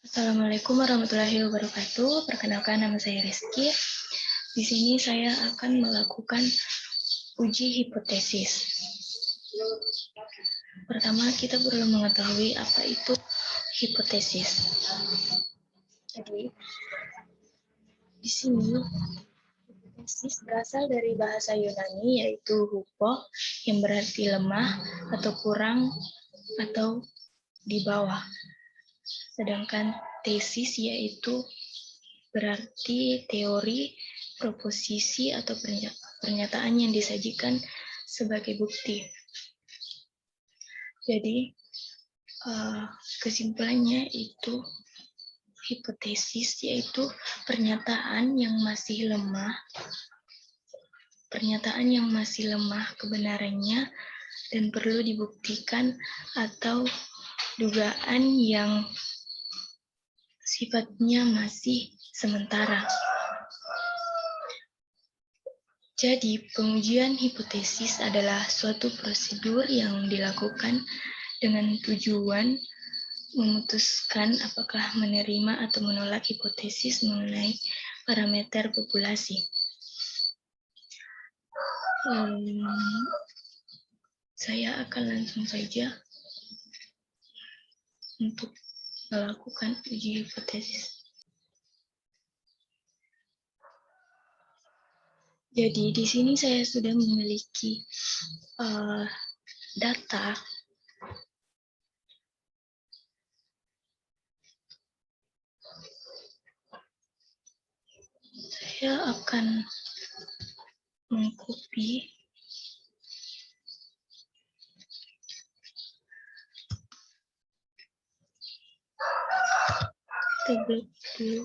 Assalamualaikum warahmatullahi wabarakatuh. Perkenalkan, nama saya Rizky. Di sini saya akan melakukan uji hipotesis. Pertama, kita perlu mengetahui apa itu hipotesis. Jadi, di sini hipotesis berasal dari bahasa Yunani, yaitu hupo, yang berarti lemah atau kurang atau di bawah. Sedangkan tesis yaitu berarti teori, proposisi, atau pernyataan yang disajikan sebagai bukti. Jadi, kesimpulannya itu hipotesis yaitu pernyataan yang masih lemah kebenarannya dan perlu dibuktikan, atau dugaan yang sifatnya masih sementara. Jadi, pengujian hipotesis adalah suatu prosedur yang dilakukan dengan tujuan memutuskan apakah menerima atau menolak hipotesis mengenai parameter populasi. Saya akan langsung saja untuk melakukan uji hipotesis. Jadi di sini saya sudah memiliki data saya akan mengcopy tablet dulu.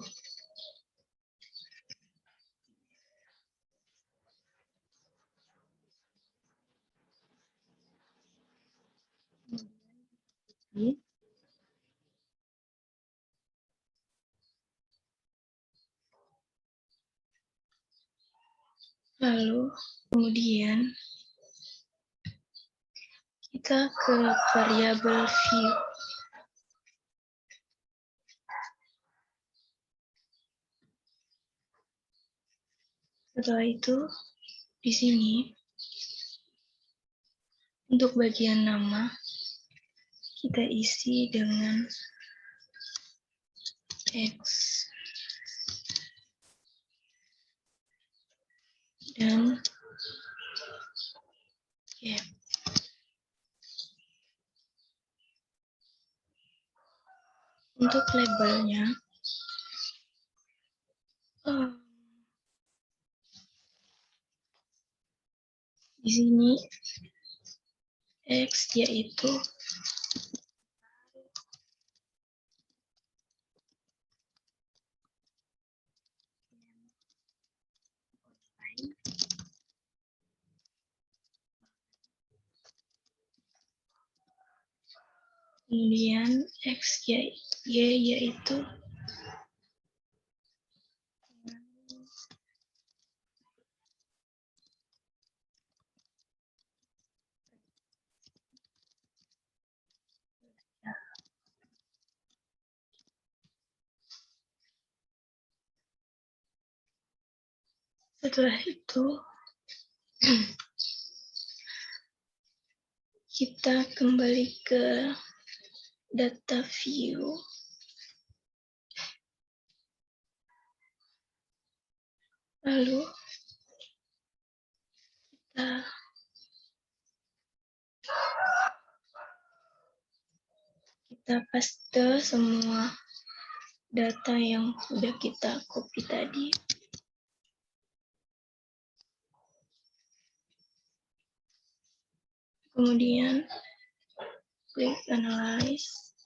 Lalu kemudian kita ke variabel view. Setelah itu di sini untuk bagian nama kita isi dengan X dan Y. Untuk labelnya di sini X yaitu kemudian X Y yaitu setelah itu kita kembali ke data view. Lalu kita paste semua data yang sudah kita copy tadi. Kemudian klik analyze,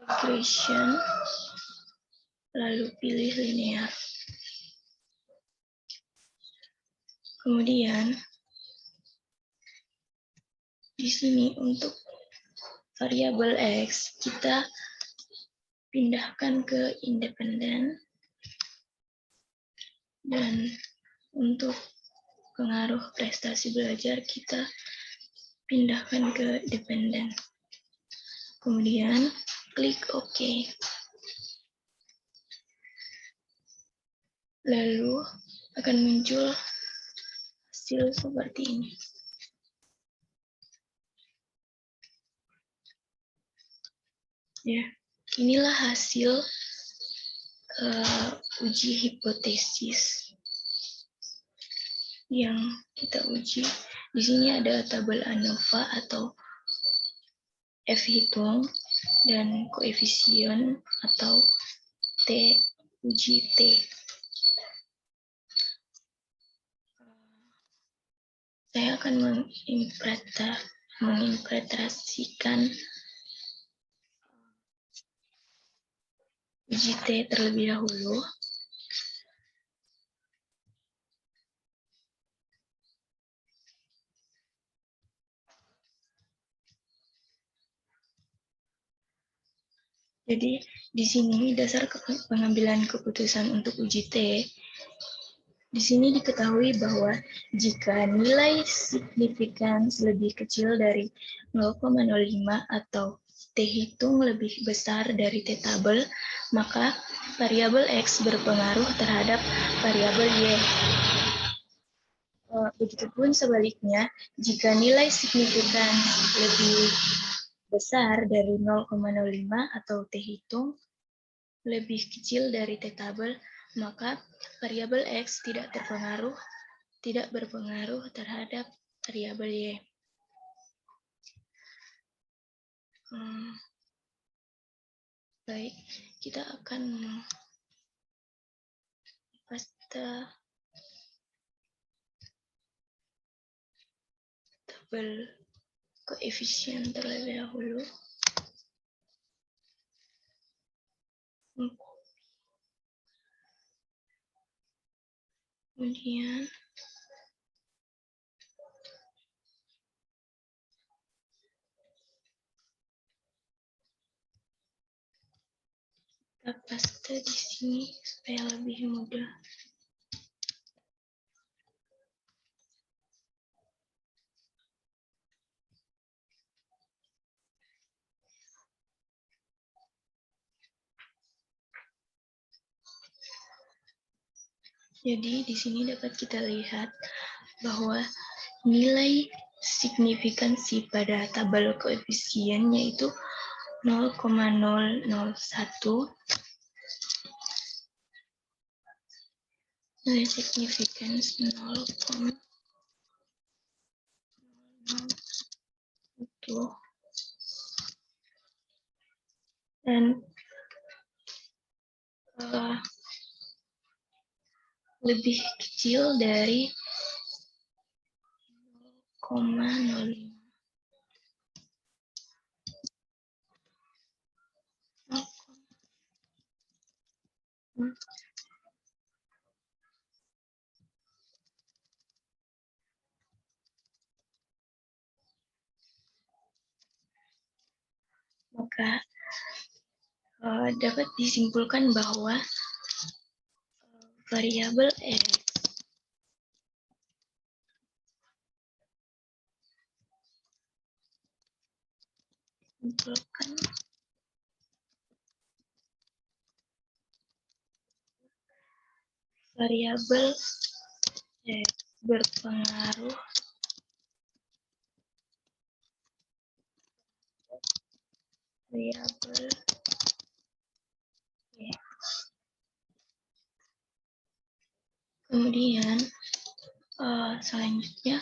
regression, lalu pilih linear. Kemudian di sini untuk variabel X kita pindahkan ke independen, dan untuk pengaruh prestasi belajar kita pindahkan ke dependen. Kemudian klik OK. Lalu akan muncul hasil seperti ini. Ya, inilah hasil uji hipotesis yang kita uji. Di sini ada tabel ANOVA atau F hitung dan koefisien atau T uji T. Saya akan menginterpretasikan uji T terlebih dahulu. Jadi di sini dasar pengambilan keputusan untuk uji T. Di sini diketahui bahwa jika nilai signifikans lebih kecil dari 0,05 atau T hitung lebih besar dari T tabel, maka variabel X berpengaruh terhadap variabel Y. Begitupun sebaliknya, jika nilai signifikans lebih besar dari 0,05 atau T hitung lebih kecil dari T tabel, maka variabel X tidak berpengaruh terhadap variabel Y. Baik, kita akan paste tabel koefisien terlebih dahulu. Kemudian kita paste di sini supaya lebih mudah. Jadi di sini dapat kita lihat bahwa nilai signifikansi pada tabel koefisien yaitu 0,001, nilai signifikans 0,001, dan lebih kecil dari 0,05. Maka dapat disimpulkan bahwa variabel X variabel X berpengaruh variabel Y. Kemudian selanjutnya,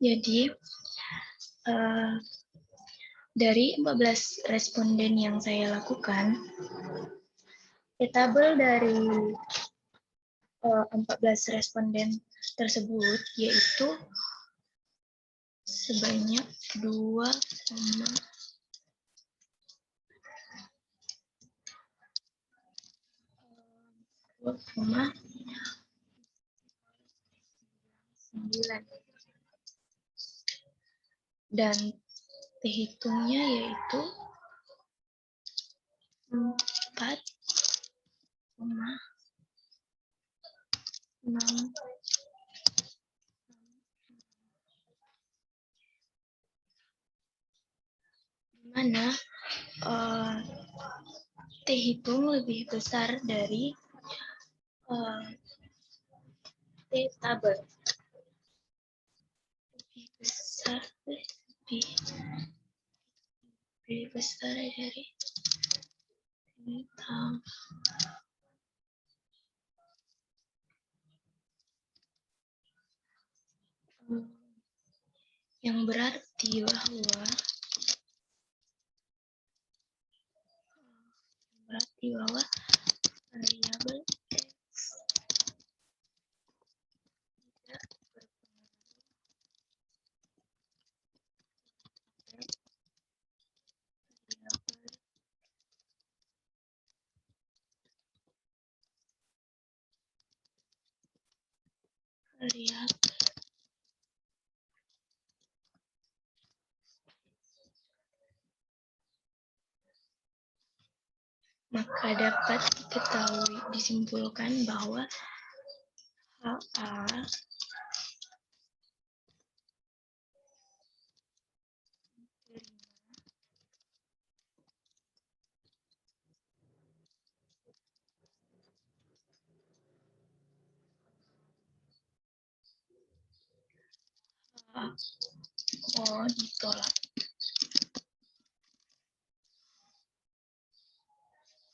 jadi dari 14 responden yang saya lakukan, tabel dari 14 responden tersebut yaitu sebanyak 2,9. Dan T hitungnya yaitu 4,6. mana T hitung lebih besar dari T tabel. Lebih besar dari T tabel. Yang berarti bahwa variabel X tidak variabel. Maka dapat disimpulkan bahwa HA ditolak.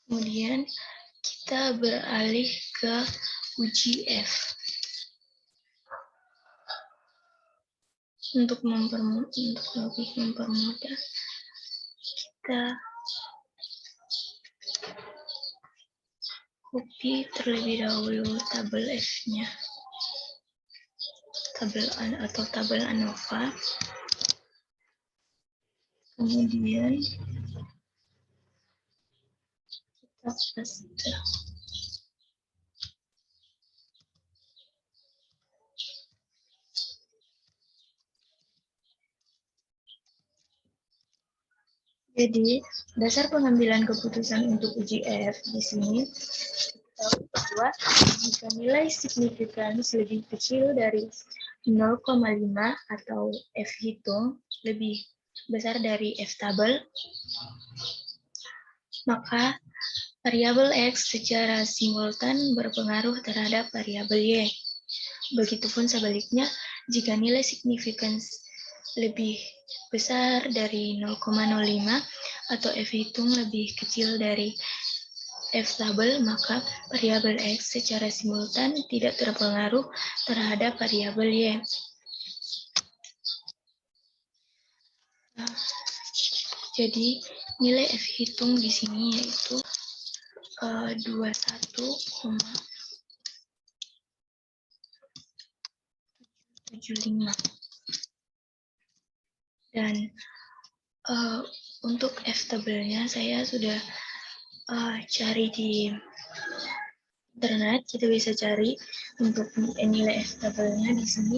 Kemudian kita beralih ke uji F. Untuk lebih mempermudah, kita copy terlebih dahulu tabel F-nya, tabel ANOVA. Kemudian kita paste. Jadi, dasar pengambilan keputusan untuk uji F di sini kita tahu bahwa jika nilai signifikans lebih kecil dari 0,5 atau F hitung lebih besar dari F tabel, maka variabel X secara simultan berpengaruh terhadap variabel Y. Begitupun sebaliknya, jika nilai signifikans lebih besar dari 0,05 atau F hitung lebih kecil dari F tabel, maka variabel X secara simultan tidak terpengaruh terhadap variabel Y. Jadi nilai F hitung di sini yaitu 21,75. Dan untuk F tabelnya saya sudah cari di internet. Kita bisa cari untuk nilai F tabelnya di sini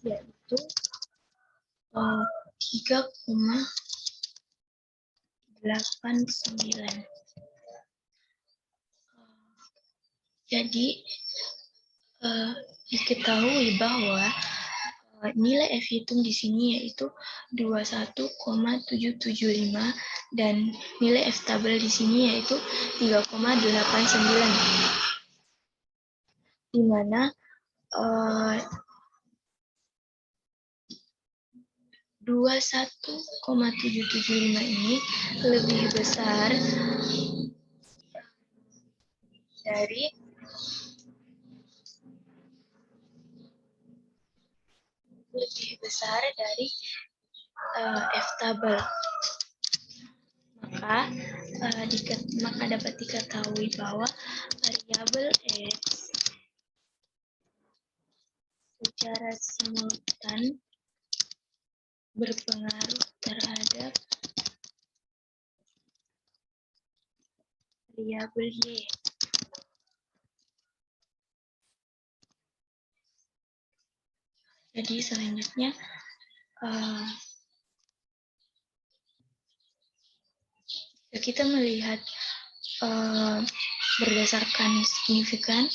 yaitu 3,89. Jadi diketahui bahwa nilai F hitung di sini yaitu 21,775 dan nilai F tabel di sini yaitu 3,89. Di mana 21,775 ini lebih besar dari F tabel. Maka dapat diketahui bahwa variabel X secara simultan berpengaruh terhadap variabel Y. Jadi selanjutnya kita melihat berdasarkan signifikan.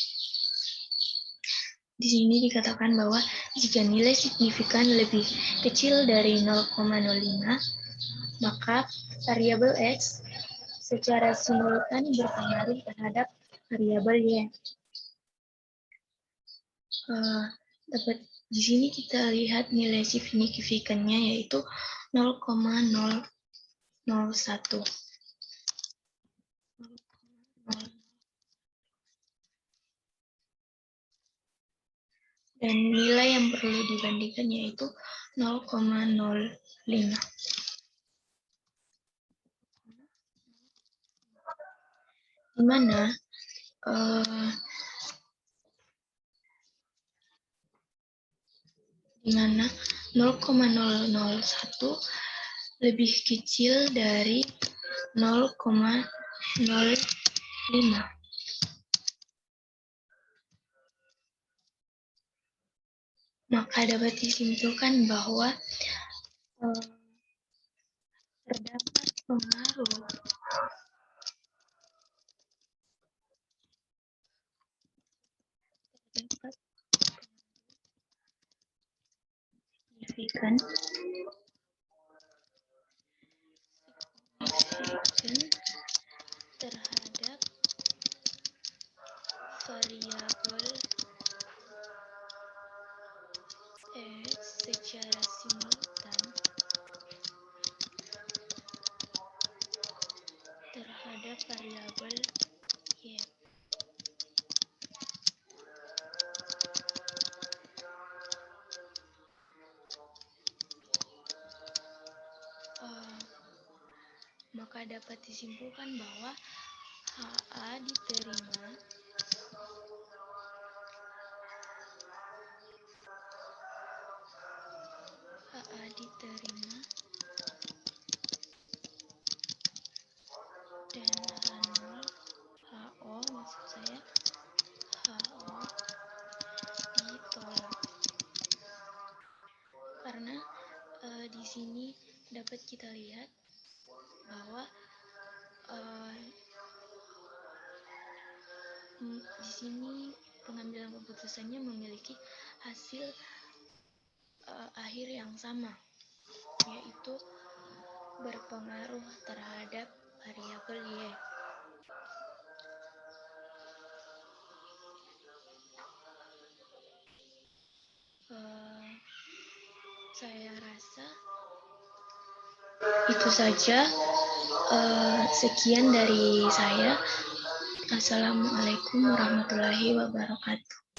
Di sini dikatakan bahwa jika nilai signifikan lebih kecil dari 0,05, maka variabel X secara simultan berpengaruh terhadap variabel Y. Dapat di sini kita lihat nilai signifikannya yaitu 0,001. Dan nilai yang perlu dibandingkan yaitu 0,05. Di mana di mana 0,001 lebih kecil dari 0,05. Maka dapat disimpulkan bahwa terdapat pengaruh signifikan terhadap variabel X secara simultan terhadap variabel Y. Maka dapat disimpulkan bahwa HA diterima dan HO maksud saya HO ditolak. Karena di sini dapat kita lihat bahwa di sini pengambilan keputusannya memiliki hasil akhir yang sama, yaitu berpengaruh terhadap variabel Y. Saya rasa itu saja. Sekian dari saya. Assalamualaikum warahmatullahi wabarakatuh.